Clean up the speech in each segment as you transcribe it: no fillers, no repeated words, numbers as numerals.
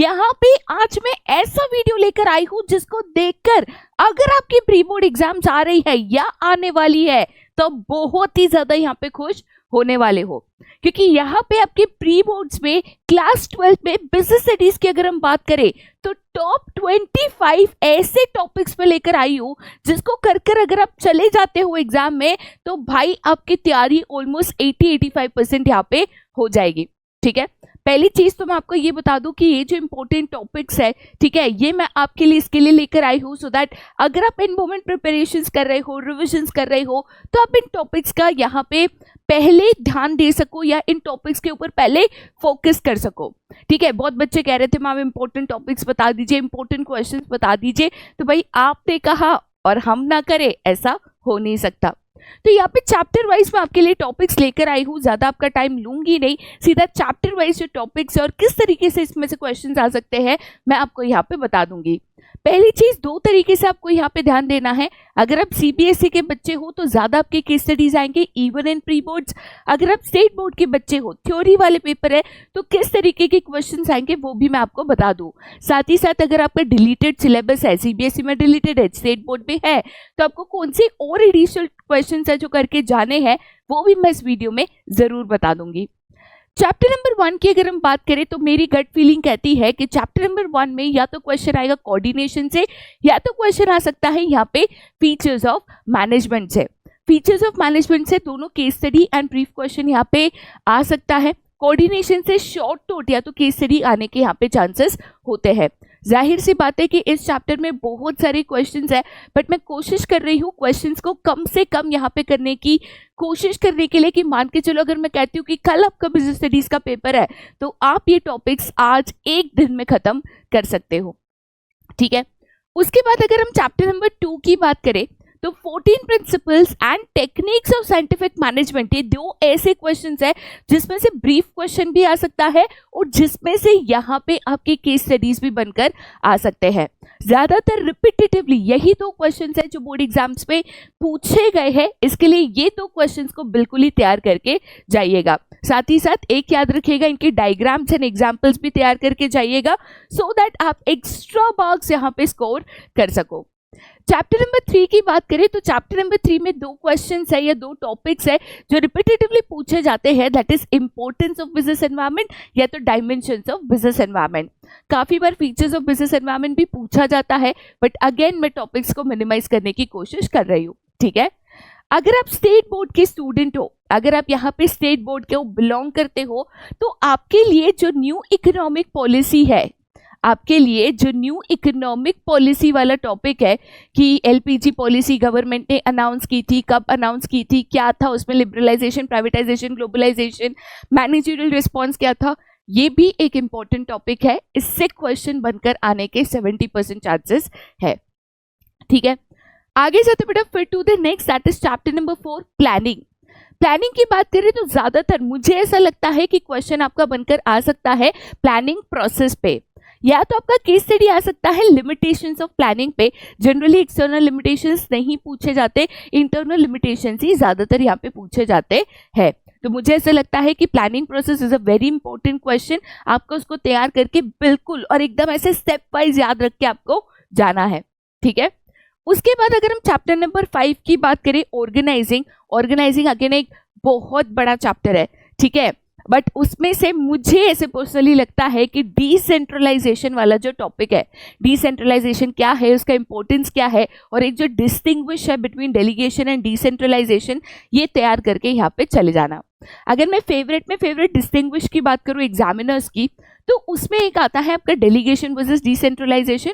यहाँ पे आज मैं ऐसा वीडियो लेकर आई हूँ जिसको देखकर अगर आपकी प्री बोर्ड एग्जाम्स आ रही है या आने वाली है तो बहुत ही ज्यादा यहाँ पे खुश होने वाले हो, क्योंकि यहाँ पे आपके प्री बोर्ड्स में क्लास 12 में बिजनेस स्टडीज की अगर हम बात करें तो टॉप 25 ऐसे टॉपिक्स पे लेकर आई हूँ जिसको कर कर अगर आप चले जाते हो एग्जाम में तो भाई आपकी तैयारी ऑलमोस्ट 80-85% यहाँ पे हो जाएगी। ठीक है, पहली चीज तो मैं आपको ये बता दूं कि ये जो इंपॉर्टेंट टॉपिक्स है, ठीक है, ये मैं आपके लिए इसके लिए लेकर आई हूँ सो दैट अगर आप इन मोमेंट प्रिपरेशंस कर रहे हो, रिविजन्स कर रहे हो, तो आप इन टॉपिक्स का यहाँ पे पहले ध्यान दे सको या इन टॉपिक्स के ऊपर पहले फोकस कर सको। ठीक है, बहुत बच्चे कह रहे थे मैम इंपॉर्टेंट टॉपिक्स बता दीजिए, इंपॉर्टेंट क्वेश्चंस बता दीजिए, तो भाई आपने कहा और हम ना करें ऐसा हो नहीं सकता। तो यहाँ पे चैप्टर वाइज मैं आपके लिए टॉपिक्स लेकर आई हूँ, ज्यादा आपका टाइम लूंगी नहीं, सीधा चैप्टर वाइज जो टॉपिक्स है और किस तरीके से इसमें से क्वेश्चंस आ सकते हैं मैं आपको यहाँ पे बता दूंगी। पहली चीज, दो तरीके से आपको यहाँ पे ध्यान देना है। अगर आप सीबीएसई के बच्चे हो तो ज्यादा आपके केस स्टडीज आएंगे इवन इन प्री बोर्ड्स। अगर आप स्टेट बोर्ड के बच्चे हो, थ्योरी वाले पेपर है, तो किस तरीके के क्वेश्चंस आएंगे वो भी मैं आपको बता दूं। साथ ही साथ अगर आपका डिलीटेड सिलेबस है, सीबीएसई में डिलीटेड है, स्टेट बोर्ड में है, तो आपको कौन से और एडिशनल क्वेश्चन है जो करके जाने हैं वो भी मैं इस वीडियो में जरूर बता दूंगी। चैप्टर नंबर 1 की अगर हम बात करें तो मेरी गट फीलिंग कहती है कि चैप्टर नंबर 1 में या तो क्वेश्चन आएगा कोऑर्डिनेशन से या तो क्वेश्चन आ सकता है यहाँ पे फीचर्स ऑफ मैनेजमेंट से। फीचर्स ऑफ मैनेजमेंट से दोनों case study and brief question यहाँ पे आ सकता है। कोऑर्डिनेशन से शॉर्ट नोट या तो केस स्टडी आने के यहाँ पे चांसेस होते हैं। जाहिर सी बात है कि इस चैप्टर में बहुत सारे क्वेश्चंस है, बट मैं कोशिश कर रही हूँ क्वेश्चंस को कम से कम यहाँ पे करने की कोशिश करने के लिए कि मान के चलो अगर मैं कहती हूँ कि कल आपका बिजनेस स्टडीज का पेपर है तो आप ये टॉपिक्स आज एक दिन में खत्म कर सकते हो। ठीक है, उसके बाद अगर हम चैप्टर नंबर 2 की बात करें तो 14 principles and techniques of scientific management, ये दो ऐसे क्वेश्चंस है जिसमें से ब्रीफ क्वेश्चन भी आ सकता है और जिसमें से यहाँ पे आपके केस स्टडीज भी बनकर आ सकते हैं। ज्यादातर रिपीटेटिवली यही दो क्वेश्चंस है जो बोर्ड एग्जाम्स में पूछे गए हैं, इसके लिए ये दो क्वेश्चंस को बिल्कुल ही तैयार करके जाइएगा। साथ ही साथ एक याद रखिएगा, इनके डायग्राम्स एंड एग्जाम्पल्स भी तैयार करके जाइएगा सो दैट आप एक्स्ट्रा मार्क्स यहाँ पे स्कोर कर सको। चैप्टर नंबर 3 की बात करें तो चैप्टर नंबर 3 में दो क्वेश्चंस है या दो टॉपिक्स है जो रिपीटेटिवली पूछे जाते हैं, that is importance of business environment या तो डायमेंशंस ऑफ बिजनेस एनवायरनमेंट। काफी बार फीचर्स ऑफ बिजनेस एनवायरनमेंट भी पूछा जाता है, बट अगेन मैं टॉपिक्स को मिनिमाइज करने की कोशिश कर रही हूँ। ठीक है, अगर आप स्टेट बोर्ड के स्टूडेंट हो, अगर आप यहाँ पे स्टेट बोर्ड के बिलोंग करते हो तो आपके लिए जो न्यू इकोनॉमिक पॉलिसी है, आपके लिए जो न्यू इकोनॉमिक पॉलिसी वाला टॉपिक है कि एलपीजी पॉलिसी गवर्नमेंट ने अनाउंस की थी, कब अनाउंस की थी, क्या था उसमें, liberalisation, privatisation, globalisation, managerial response क्या था, ये भी एक इंपॉर्टेंट टॉपिक है। इससे क्वेश्चन बनकर आने के 70% चांसेस है। ठीक है, आगे जाते बेटा फिर to the next, that is chapter number 4 planning. Planning की बात करें तो ज्यादातर मुझे ऐसा लगता है कि क्वेश्चन आपका बनकर आ सकता है प्लानिंग प्रोसेस पे, या तो आपका केस स्टडी आ सकता है लिमिटेशंस ऑफ प्लानिंग पे। जनरली एक्सटर्नल लिमिटेशंस नहीं पूछे जाते, इंटरनल लिमिटेशंस ही ज्यादातर यहाँ पे पूछे जाते हैं। तो मुझे ऐसा लगता है कि planning process is a very important question, आपको उसको तैयार करके बिल्कुल और एकदम ऐसे स्टेप वाइज याद रख के आपको जाना है। ठीक है, उसके बाद अगर हम चैप्टर नंबर 5 की बात करें ऑर्गेनाइजिंग, ऑर्गेनाइजिंग अगेन एक बहुत बड़ा चैप्टर है। ठीक है, बट उसमें से मुझे ऐसे पर्सनली लगता है कि डिसेंट्रलाइजेशन वाला जो टॉपिक है, डिसेंट्रलाइजेशन क्या है, उसका इंपॉर्टेंस क्या है और एक जो डिस्टिंग्विश है बिटवीन डेलीगेशन एंड डिसेंट्रलाइजेशन, ये तैयार करके यहाँ पे चले जाना। अगर मैं फेवरेट डिस्टिंग्विश की बात करूँ एग्जामिनर्स की, तो उसमें एक आता है आपका डेलीगेशन वर्सेस डिसेंट्रलाइजेशन,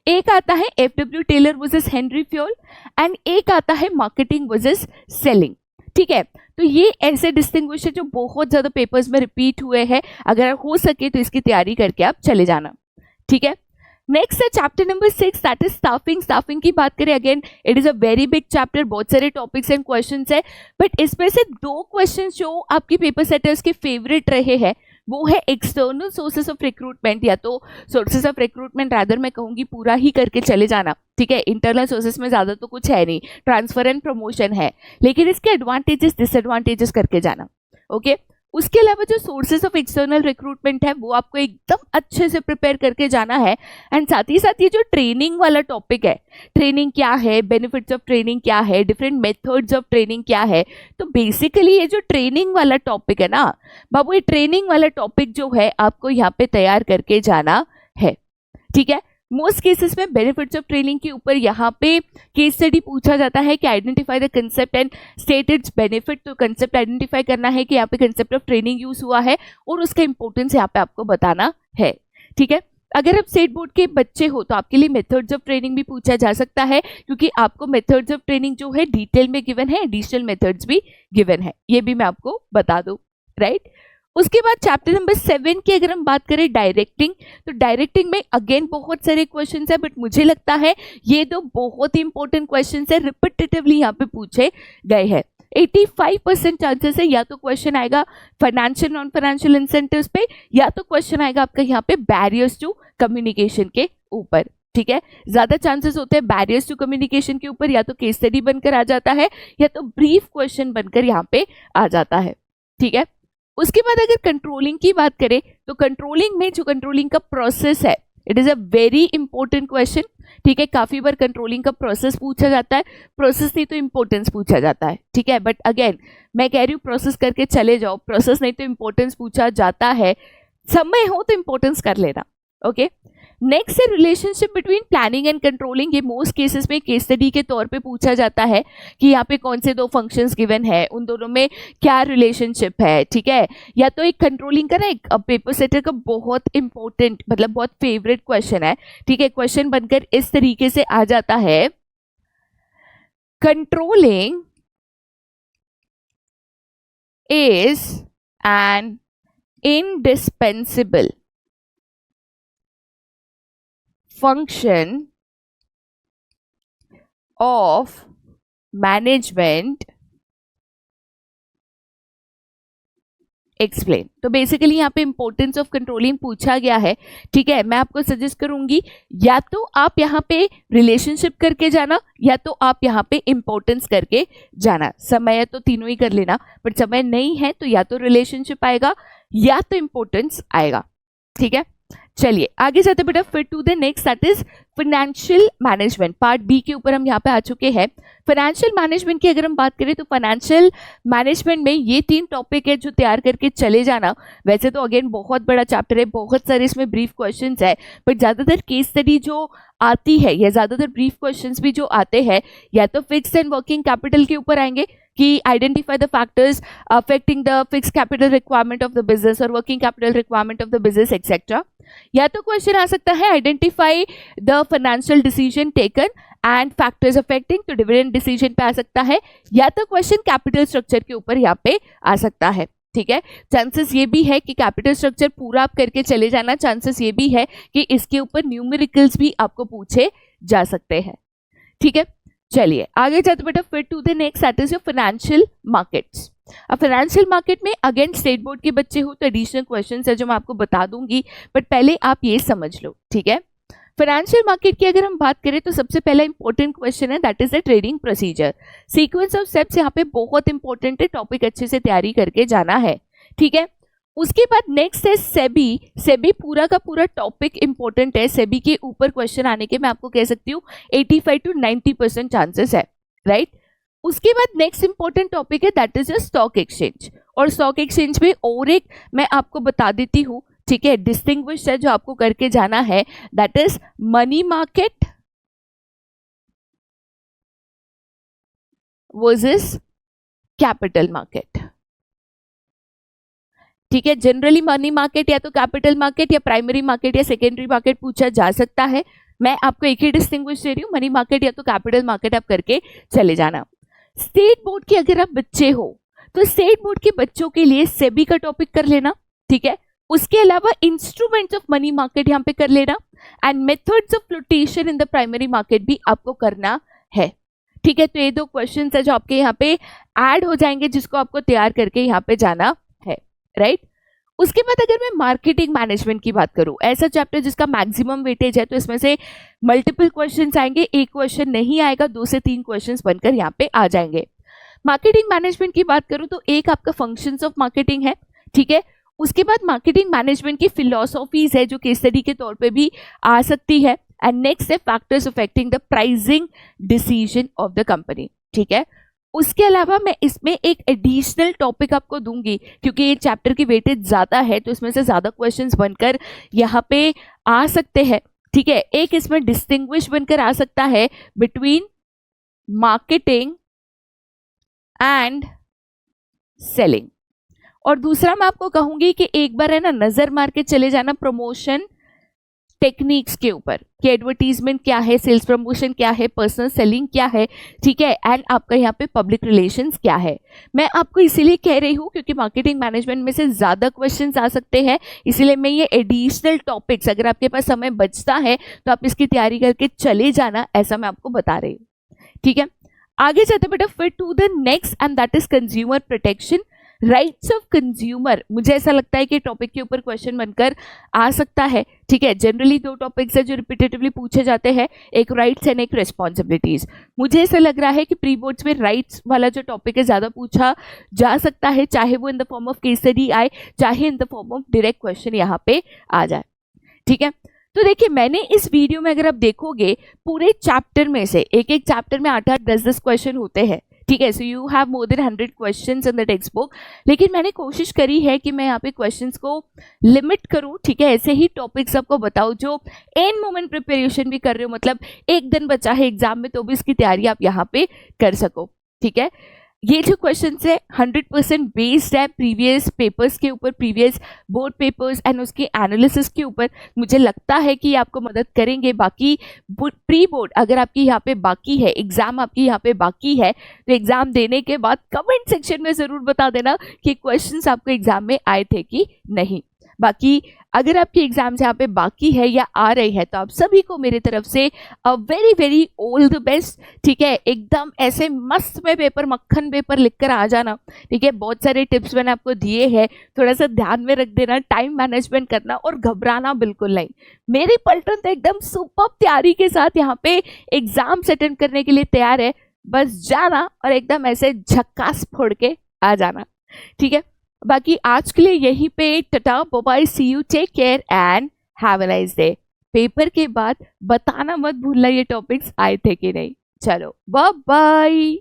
एक आता है F W Taylor versus Henry Fayol and एक आता है मार्केटिंग वर्सेस सेलिंग। ठीक है, तो ये ऐसे डिस्टिंग्विश है जो बहुत ज्यादा पेपर्स में रिपीट हुए हैं, अगर हो सके तो इसकी तैयारी करके आप चले जाना। ठीक है, नेक्स्ट है chapter number 6, that is staffing. Staffing की बात करें again it is a very big chapter, बहुत सारे टॉपिक्स एंड क्वेश्चंस है, बट इसमें से दो क्वेश्चंस जो आपकी पेपर सेटर्स के फेवरेट रहे हैं वो है एक्सटर्नल सोर्सेस ऑफ रिक्रूटमेंट, या तो सोर्सेस ऑफ रिक्रूटमेंट रादर मैं कहूंगी पूरा ही करके चले जाना। ठीक है, इंटरनल सोर्सेस में ज्यादा तो कुछ है नहीं, ट्रांसफर एंड प्रमोशन है, लेकिन इसके एडवांटेजेस डिसएडवांटेजेस करके जाना। ओके, उसके अलावा जो सोर्सेज ऑफ एक्सटर्नल रिक्रूटमेंट है वो आपको एकदम अच्छे से प्रिपेयर करके जाना है। एंड साथ ही साथ ये जो ट्रेनिंग वाला टॉपिक है, ट्रेनिंग क्या है, बेनिफिट्स ऑफ ट्रेनिंग क्या है, डिफरेंट मेथड्स ऑफ ट्रेनिंग क्या है, तो बेसिकली ये जो ट्रेनिंग वाला टॉपिक है ना बाबू, ये ट्रेनिंग वाला टॉपिक जो है आपको यहाँ पे तैयार करके जाना है। ठीक है, मोस्ट केसेस में बेनिफिट्स ऑफ ट्रेनिंग के ऊपर यहाँ पे केस स्टडी पूछा जाता है कि identify the concept and state it's benefit. तो कंसेप्ट आइडेंटिफाई करना है कि यहाँ पे कंसेप्ट ऑफ ट्रेनिंग यूज हुआ है और उसका इंपॉर्टेंस यहाँ पे आपको बताना है। ठीक है, अगर आप स्टेट बोर्ड के बच्चे हो तो आपके लिए मेथड्स ऑफ ट्रेनिंग भी पूछा जा सकता है, क्योंकि आपको मेथड्स ऑफ ट्रेनिंग जो है डिटेल में गिवन है, एडिशनल मेथड्स भी गिवन है, ये भी मैं आपको बता दूं। राइट, उसके बाद चैप्टर नंबर 7 की अगर हम बात करें डायरेक्टिंग, तो डायरेक्टिंग में अगेन बहुत सारे क्वेश्चंस है, बट मुझे लगता है ये दो बहुत ही इंपॉर्टेंट क्वेश्चंस है, रिपीटेटिवली यहाँ पे पूछे गए हैं। 85% चांसेस है या तो क्वेश्चन आएगा फाइनेंशियल नॉन फाइनेंशियल इंसेंटिव्स पे, या तो क्वेश्चन आएगा आपका यहाँ पे बैरियर्स टू कम्युनिकेशन के ऊपर। ठीक है, ज्यादा चांसेस होते हैं बैरियर्स टू कम्युनिकेशन के ऊपर, या तो केस स्टडी बनकर आ जाता है या तो ब्रीफ क्वेश्चन बनकर यहाँ पे आ जाता है। ठीक है, उसके बाद अगर कंट्रोलिंग की बात करें तो कंट्रोलिंग में जो कंट्रोलिंग का प्रोसेस है, it is a very important question. ठीक है, काफी बार कंट्रोलिंग का प्रोसेस पूछा जाता है, प्रोसेस नहीं तो इंपॉर्टेंस पूछा जाता है। ठीक है, बट अगेन मैं कह रही हूँ प्रोसेस करके चले जाओ, प्रोसेस नहीं तो इंपॉर्टेंस पूछा जाता है, समय हो तो इंपॉर्टेंस कर लेना। ओके, नेक्स्ट है relationship between planning and controlling. ये मोस्ट केसेस में केस स्टडी के तौर पे पूछा जाता है कि यहाँ पे कौन से दो फंक्शंस गिवन है, उन दोनों में क्या रिलेशनशिप है। ठीक है, या तो एक कंट्रोलिंग का ना एक पेपर सेटर का बहुत इंपॉर्टेंट मतलब बहुत फेवरेट क्वेश्चन है। ठीक है, क्वेश्चन बनकर इस तरीके से आ जाता है, controlling is an indispensable function of management explain. तो बेसिकली यहाँ पे इंपॉर्टेंस ऑफ कंट्रोलिंग पूछा गया है। ठीक है, मैं आपको सजेस्ट करूंगी या तो आप यहाँ पे रिलेशनशिप करके जाना या तो आप यहाँ पे इंपॉर्टेंस करके जाना। समय तो तीनों ही कर लेना, बट समय नहीं है तो या तो रिलेशनशिप आएगा या तो इंपॉर्टेंस आएगा। ठीक है, चलिए आगे जाते बेटा, फिर to the next that is financial management. Part B के ऊपर हम यहाँ पे आ चुके हैं। फाइनेंशियल मैनेजमेंट की अगर हम बात करें तो फाइनेंशियल मैनेजमेंट में ये 3 टॉपिक है जो तैयार करके चले जाना। वैसे तो अगेन बहुत बड़ा चैप्टर है, बहुत सारे इसमें ब्रीफ क्वेश्चंस है, बट ज़्यादातर केस स्टडी जो आती है या ज़्यादातर ब्रीफ क्वेश्चंस भी जो आते हैं या तो फिक्स्ड एंड वर्किंग कैपिटल के ऊपर आएंगे कि identify the factors affecting the fix capital requirement of the business और working capital requirement of the business etcetera. या तो क्वेश्चन आ सकता है identify the financial decision taken and factors affecting, तो डिविडेंड डिसीजन पे आ सकता है, या तो क्वेश्चन कैपिटल स्ट्रक्चर के ऊपर यहाँ पे आ सकता है। ठीक है, चांसेस ये भी है कि कैपिटल स्ट्रक्चर पूरा आप करके चले जाना, चांसेस ये भी है कि इसके ऊपर न्यूमेरिकल्स भी आपको पूछे जा सकते हैं। ठीक है, चलिए आगे जाते बेटा, फिर to the next that is your financial markets. अब फाइनेंशियल मार्केट में अगेन स्टेट बोर्ड के बच्चे हो तो एडिशनल क्वेश्चंस है जो मैं आपको बता दूंगी, बट पहले आप ये समझ लो। ठीक है, फाइनेंशियल मार्केट की अगर हम बात करें तो सबसे पहला इंपॉर्टेंट क्वेश्चन है that is the trading procedure. Sequence of steps यहाँ पे बहुत इंपॉर्टेंट है, टॉपिक अच्छे से तैयारी करके जाना है। ठीक है, उसके बाद नेक्स्ट है सेबी। सेबी पूरा का पूरा टॉपिक इंपॉर्टेंट है, सेबी के ऊपर क्वेश्चन आने के मैं आपको कह सकती हूँ 85 to 90% चांसेस है। राइट, उसके बाद नेक्स्ट इंपॉर्टेंट टॉपिक है दैट इज स्टॉक एक्सचेंज, और स्टॉक एक्सचेंज में और एक मैं आपको बता देती हूँ। ठीक है, डिस्टिंग्विश है जो आपको करके जाना है that is money market versus capital market. ठीक है, जनरली मनी मार्केट या तो कैपिटल मार्केट या प्राइमरी मार्केट या सेकेंडरी मार्केट पूछा जा सकता है। मैं आपको एक ही डिस्टिंग्विश दे रही हूँ, मनी मार्केट या तो कैपिटल मार्केट आप करके चले जाना। स्टेट बोर्ड के अगर आप बच्चे हो तो स्टेट बोर्ड के बच्चों के लिए सेबी का टॉपिक कर लेना। ठीक है, उसके अलावा इंस्ट्रूमेंट्स ऑफ मनी मार्केट यहाँ पे कर लेना and methods of flotation in the primary market भी आपको करना है। ठीक है, तो ये 2 क्वेश्चन है जो आपके यहाँ पे ऐड हो जाएंगे जिसको आपको तैयार करके यहाँ पे जाना है। राइट, उसके बाद अगर मैं मार्केटिंग मैनेजमेंट की बात करूं, ऐसा चैप्टर जिसका मैक्सिमम वेटेज है, तो इसमें से मल्टीपल क्वेश्चंस आएंगे, एक क्वेश्चन नहीं आएगा, 2 से 3 क्वेश्चंस बनकर यहाँ पे आ जाएंगे। मार्केटिंग मैनेजमेंट की बात करूं तो एक आपका फंक्शंस ऑफ मार्केटिंग है। ठीक है। उसके बाद मार्केटिंग मैनेजमेंट की फिलोसॉफीज है जो केस स्टडी के तौर पे भी आ सकती है। एंड नेक्स्ट है factors affecting the pricing decision of the company, ठीक है। उसके अलावा मैं इसमें एक एडिशनल टॉपिक आपको दूंगी क्योंकि ये चैप्टर की वेटेज ज़्यादा है तो इसमें से ज़्यादा क्वेश्चंस बनकर यहाँ पे आ सकते हैं, ठीक है। एक इसमें डिस्टिंग्विश बनकर आ सकता है बिटवीन मार्केटिंग एंड सेलिंग। और दूसरा मैं आपको कहूंगी कि एक बार है ना नजर मार के चले जाना प्रमोशन टेक्निक्स के ऊपर कि एडवर्टीजमेंट क्या है, सेल्स प्रमोशन क्या है, पर्सनल सेलिंग क्या है, ठीक है, एंड आपका यहाँ पे पब्लिक रिलेशंस क्या है। मैं आपको इसीलिए कह रही हूँ क्योंकि मार्केटिंग मैनेजमेंट में से ज़्यादा क्वेश्चंस आ सकते हैं, इसीलिए मैं ये एडिशनल टॉपिक्स अगर आपके पास समय बचता है तो आप इसकी तैयारी करके चले जाना, ऐसा मैं आपको बता रही हूँ, ठीक है। आगे चलते बेटा फिर to the next and that is consumer protection, rights of consumer. मुझे ऐसा लगता है कि टॉपिक के ऊपर क्वेश्चन बनकर आ सकता है, ठीक है। जनरली दो टॉपिक्स है जो रिपीटेटिवली पूछे जाते हैं, एक राइट्स एंड एक रिस्पॉन्सिबिलिटीज। मुझे ऐसा लग रहा है कि प्री बोर्ड्स में राइट्स वाला जो टॉपिक है ज़्यादा पूछा जा सकता है, चाहे वो in the form of case study आए, चाहे in the form of direct question यहाँ पे आ जाए, ठीक है। तो देखिए मैंने इस वीडियो में अगर आप देखोगे पूरे चैप्टर में से एक एक चैप्टर में 8-8, 10-10 क्वेश्चन होते हैं, ठीक है। So you have more than 100 questions in the text book, लेकिन मैंने कोशिश करी है कि मैं यहाँ पे क्वेश्चंस को लिमिट करूँ, ठीक है। ऐसे ही टॉपिक्स आपको बताओ जो एन मोमेंट प्रिपरेशन भी कर रहे हो, मतलब एक दिन बचा है एग्जाम में तो भी इसकी तैयारी आप यहाँ पे कर सको, ठीक है। ये जो क्वेश्चन है 100% बेस्ड है प्रीवियस पेपर्स के ऊपर, प्रीवियस बोर्ड पेपर्स एंड उसके एनालिसिस के ऊपर। मुझे लगता है कि आपको मदद करेंगे। बाकी प्री बोर्ड अगर आपकी यहाँ पे बाकी है, एग्जाम आपकी यहाँ पे बाकी है, तो एग्जाम देने के बाद कमेंट सेक्शन में ज़रूर बता देना कि क्वेश्चंस आपको एग्जाम में आए थे कि नहीं। बाकी अगर आपकी एग्जाम्स यहाँ पे बाकी है या आ रही है तो आप सभी को मेरी तरफ से a very very all the best, ठीक है। एकदम ऐसे मस्त में पेपर, मक्खन पेपर लिख कर आ जाना, ठीक है। बहुत सारे टिप्स मैंने आपको दिए हैं, थोड़ा सा ध्यान में रख देना, टाइम मैनेजमेंट करना और घबराना बिल्कुल नहीं। मेरी पलटन तो एकदम सुपर तैयारी के साथ यहाँ पे एग्जाम्स अटेंड करने के लिए तैयार है, बस जाना और एकदम ऐसे झक्कास फोड़ के आ जाना, ठीक है। बाकी आज के लिए यहीं पे tata bye bye, see you, take care and have a nice day. Paper के बाद बताना मत भूलना ये टॉपिक्स आए थे कि नहीं। चलो बाय बाय।